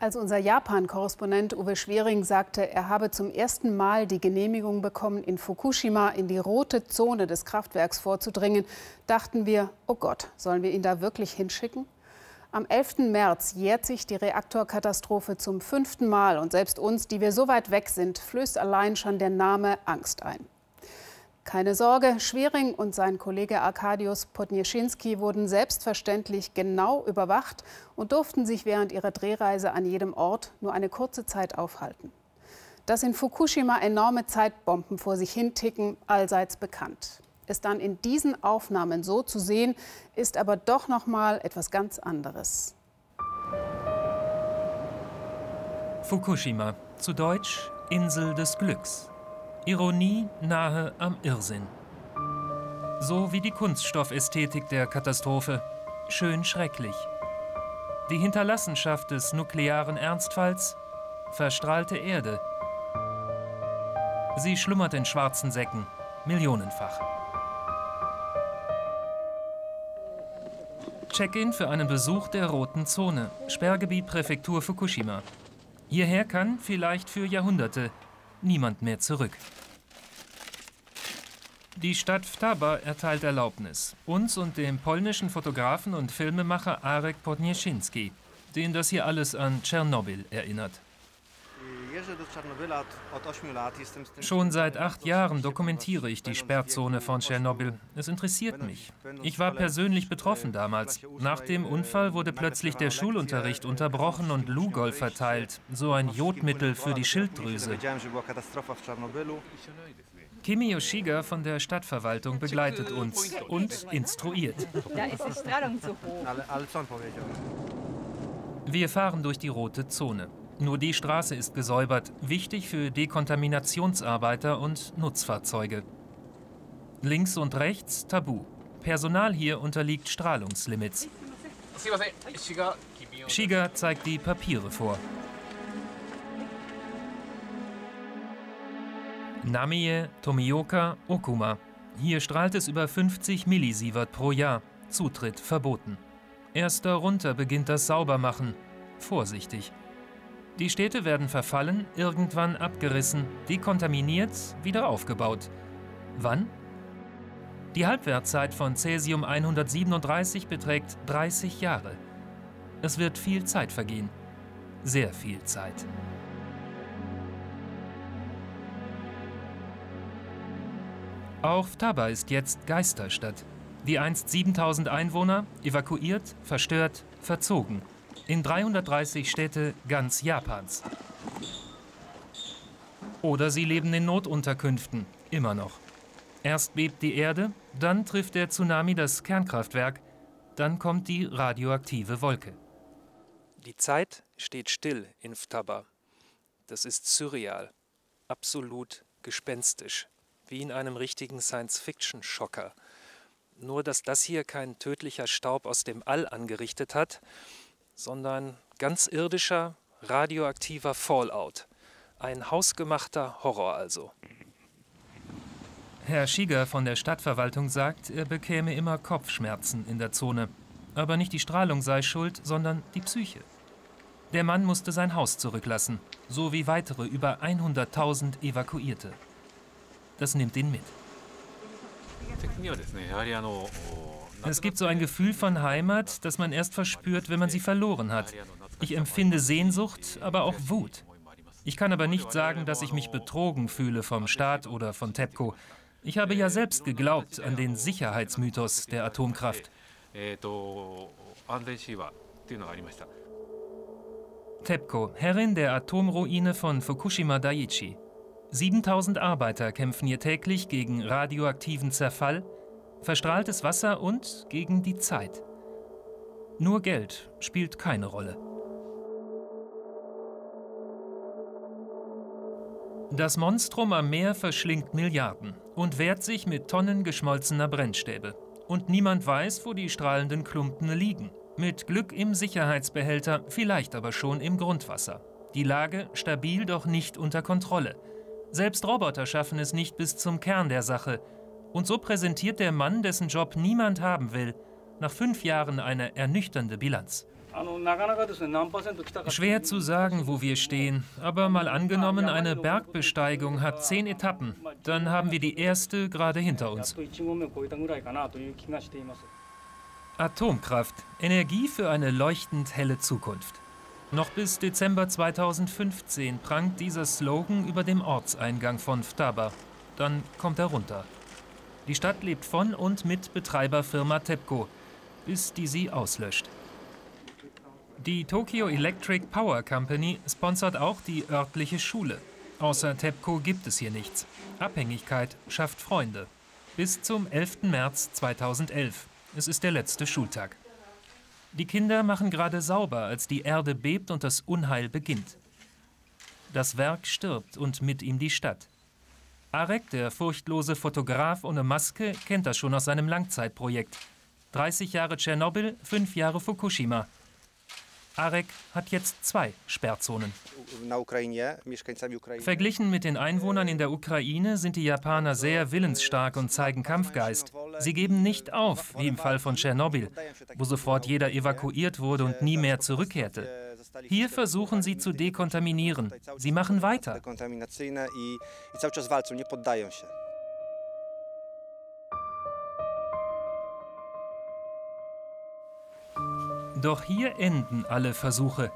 Als unser Japan-Korrespondent Uwe Schwering sagte, er habe zum ersten Mal die Genehmigung bekommen, in Fukushima in die rote Zone des Kraftwerks vorzudringen, dachten wir, oh Gott, sollen wir ihn da wirklich hinschicken? Am 11. März jährt sich die Reaktorkatastrophe zum 5. Mal und selbst uns, die wir so weit weg sind, flößt allein schon der Name Angst ein. Keine Sorge, Schwering und sein Kollege Arkadiusz Podnieschinski wurden selbstverständlich genau überwacht und durften sich während ihrer Drehreise an jedem Ort nur eine kurze Zeit aufhalten. Dass in Fukushima enorme Zeitbomben vor sich hin ticken, allseits bekannt. Es dann in diesen Aufnahmen so zu sehen, ist aber doch noch mal etwas ganz anderes. Fukushima, zu Deutsch Insel des Glücks. Ironie nahe am Irrsinn. So wie die Kunststoffästhetik der Katastrophe. Schön schrecklich. Die Hinterlassenschaft des nuklearen Ernstfalls. Verstrahlte Erde. Sie schlummert in schwarzen Säcken, millionenfach. Check-in für einen Besuch der Roten Zone, Sperrgebiet Präfektur Fukushima. Hierher kann, vielleicht für Jahrhunderte, niemand mehr zurück. Die Stadt Vtaba erteilt Erlaubnis, uns und dem polnischen Fotografen und Filmemacher Arek Podnieschinski, den das hier alles an Tschernobyl erinnert. Schon seit 8 Jahren dokumentiere ich die Sperrzone von Tschernobyl. Es interessiert mich. Ich war persönlich betroffen damals. Nach dem Unfall wurde plötzlich der Schulunterricht unterbrochen und Lugol verteilt, so ein Jodmittel für die Schilddrüse. Kimi Yoshiga von der Stadtverwaltung begleitet uns und instruiert. Da ist die Strahlung zu hoch. Wir fahren durch die rote Zone. Nur die Straße ist gesäubert, wichtig für Dekontaminationsarbeiter und Nutzfahrzeuge. Links und rechts Tabu. Personal hier unterliegt Strahlungslimits. Shiga zeigt die Papiere vor. Namie, Tomioka, Okuma. Hier strahlt es über 50 Millisievert pro Jahr. Zutritt verboten. Erst darunter beginnt das Saubermachen. Vorsichtig. Die Städte werden verfallen, irgendwann abgerissen, dekontaminiert, wieder aufgebaut. Wann? Die Halbwertszeit von Cäsium 137 beträgt 30 Jahre. Es wird viel Zeit vergehen. Sehr viel Zeit. Auch Vtaba ist jetzt Geisterstadt. Die einst 7000 Einwohner, evakuiert, verstört, verzogen. In 330 Städte ganz Japans. Oder sie leben in Notunterkünften, immer noch. Erst bebt die Erde, dann trifft der Tsunami das Kernkraftwerk, dann kommt die radioaktive Wolke. Die Zeit steht still in Vtaba. Das ist surreal, absolut gespenstisch, wie in einem richtigen Science-Fiction-Schocker. Nur, dass das hier kein tödlicher Staub aus dem All angerichtet hat, sondern ganz irdischer, radioaktiver Fallout. Ein hausgemachter Horror also. Herr Shiga von der Stadtverwaltung sagt, er bekäme immer Kopfschmerzen in der Zone. Aber nicht die Strahlung sei schuld, sondern die Psyche. Der Mann musste sein Haus zurücklassen, so wie weitere über 100.000 Evakuierte. Das nimmt ihn mit. Es gibt so ein Gefühl von Heimat, das man erst verspürt, wenn man sie verloren hat. Ich empfinde Sehnsucht, aber auch Wut. Ich kann aber nicht sagen, dass ich mich betrogen fühle vom Staat oder von TEPCO. Ich habe ja selbst geglaubt an den Sicherheitsmythos der Atomkraft. TEPCO, Herrin der Atomruine von Fukushima Daiichi. 7000 Arbeiter kämpfen hier täglich gegen radioaktiven Zerfall, verstrahltes Wasser und gegen die Zeit. Nur Geld spielt keine Rolle. Das Monstrum am Meer verschlingt Milliarden und wehrt sich mit Tonnen geschmolzener Brennstäbe. Und niemand weiß, wo die strahlenden Klumpen liegen. Mit Glück im Sicherheitsbehälter, vielleicht aber schon im Grundwasser. Die Lage stabil, doch nicht unter Kontrolle. Selbst Roboter schaffen es nicht bis zum Kern der Sache. Und so präsentiert der Mann, dessen Job niemand haben will, nach 5 Jahren eine ernüchternde Bilanz. Schwer zu sagen, wo wir stehen, aber mal angenommen, eine Bergbesteigung hat 10 Etappen, dann haben wir die erste gerade hinter uns. Atomkraft, Energie für eine leuchtend helle Zukunft. Noch bis Dezember 2015 prangt dieser Slogan über dem Ortseingang von Vtaba. Dann kommt er runter. Die Stadt lebt von und mit Betreiberfirma TEPCO, bis die sie auslöscht. Die Tokyo Electric Power Company sponsert auch die örtliche Schule. Außer TEPCO gibt es hier nichts. Abhängigkeit schafft Freunde. Bis zum 11. März 2011. Es ist der letzte Schultag. Die Kinder machen gerade sauber, als die Erde bebt und das Unheil beginnt. Das Werk stirbt und mit ihm die Stadt. Arek, der furchtlose Fotograf ohne Maske, kennt das schon aus seinem Langzeitprojekt. 30 Jahre Tschernobyl, 5 Jahre Fukushima. Arek hat jetzt 2 Sperrzonen. Verglichen mit den Einwohnern in der Ukraine sind die Japaner sehr willensstark und zeigen Kampfgeist. Sie geben nicht auf, wie im Fall von Tschernobyl, wo sofort jeder evakuiert wurde und nie mehr zurückkehrte. Hier versuchen sie zu dekontaminieren. Sie machen weiter. Doch hier enden alle Versuche.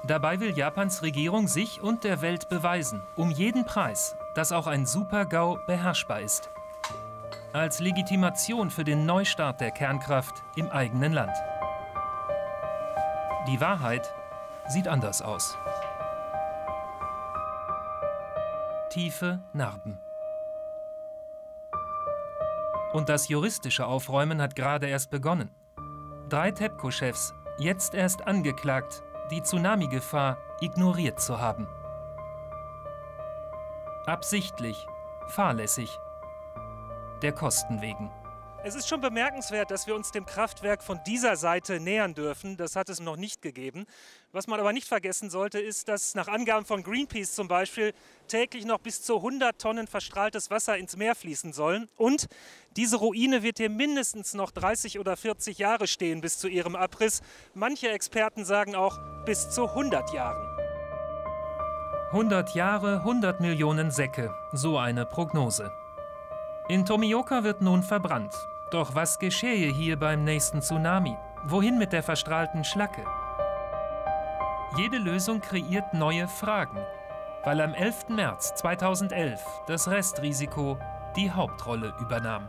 Dabei will Japans Regierung sich und der Welt beweisen, um jeden Preis, dass auch ein Super-GAU beherrschbar ist. Als Legitimation für den Neustart der Kernkraft im eigenen Land. Die Wahrheit sieht anders aus. Tiefe Narben. Und das juristische Aufräumen hat gerade erst begonnen. 3 TEPCO-Chefs, jetzt erst angeklagt, die Tsunami-Gefahr ignoriert zu haben. Absichtlich, fahrlässig, der Kosten wegen. Es ist schon bemerkenswert, dass wir uns dem Kraftwerk von dieser Seite nähern dürfen. Das hat es noch nicht gegeben. Was man aber nicht vergessen sollte, ist, dass nach Angaben von Greenpeace zum Beispiel täglich noch bis zu 100 Tonnen verstrahltes Wasser ins Meer fließen sollen. Und diese Ruine wird hier mindestens noch 30 oder 40 Jahre stehen bis zu ihrem Abriss. Manche Experten sagen auch bis zu 100 Jahren. 100 Jahre, 100 Millionen Säcke, so eine Prognose. In Tomioka wird nun verbrannt. Doch was geschehe hier beim nächsten Tsunami? Wohin mit der verstrahlten Schlacke? Jede Lösung kreiert neue Fragen, weil am 11. März 2011 das Restrisiko die Hauptrolle übernahm.